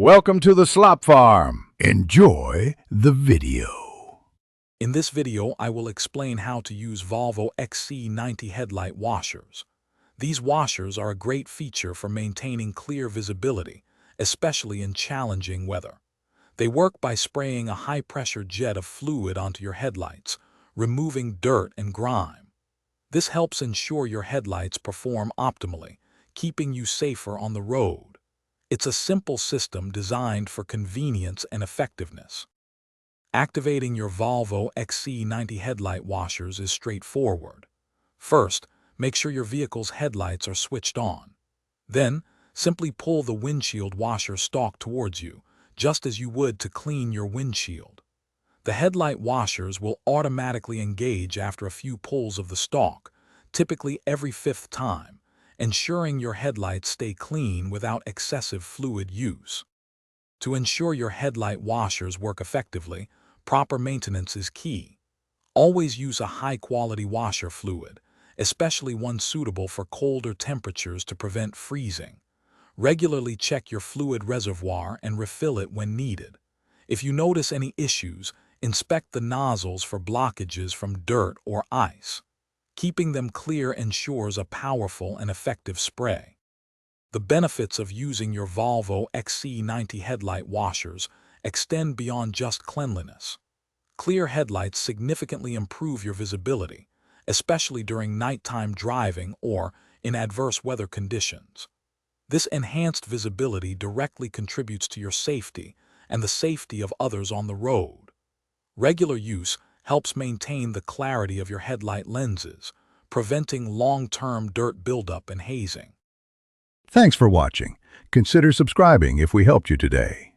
Welcome to the Slop Farm. Enjoy the video. In this video, I will explain how to use Volvo XC90 headlight washers. These washers are a great feature for maintaining clear visibility, especially in challenging weather. They work by spraying a high-pressure jet of fluid onto your headlights, removing dirt and grime. This helps ensure your headlights perform optimally, keeping you safer on the road. It's a simple system designed for convenience and effectiveness. Activating your Volvo XC90 headlight washers is straightforward. First, make sure your vehicle's headlights are switched on. Then, simply pull the windshield washer stalk towards you, just as you would to clean your windshield. The headlight washers will automatically engage after a few pulls of the stalk, typically every fifth time, ensuring your headlights stay clean without excessive fluid use. To ensure your headlight washers work effectively, proper maintenance is key. Always use a high-quality washer fluid, especially one suitable for colder temperatures to prevent freezing. Regularly check your fluid reservoir and refill it when needed. If you notice any issues, inspect the nozzles for blockages from dirt or ice. Keeping them clear ensures a powerful and effective spray. The benefits of using your Volvo XC90 headlight washers extend beyond just cleanliness. Clear headlights significantly improve your visibility, especially during nighttime driving or in adverse weather conditions. This enhanced visibility directly contributes to your safety and the safety of others on the road. Regular use helps maintain the clarity of your headlight lenses, preventing long-term dirt buildup and hazing. Thanks for watching. Consider subscribing if we helped you today.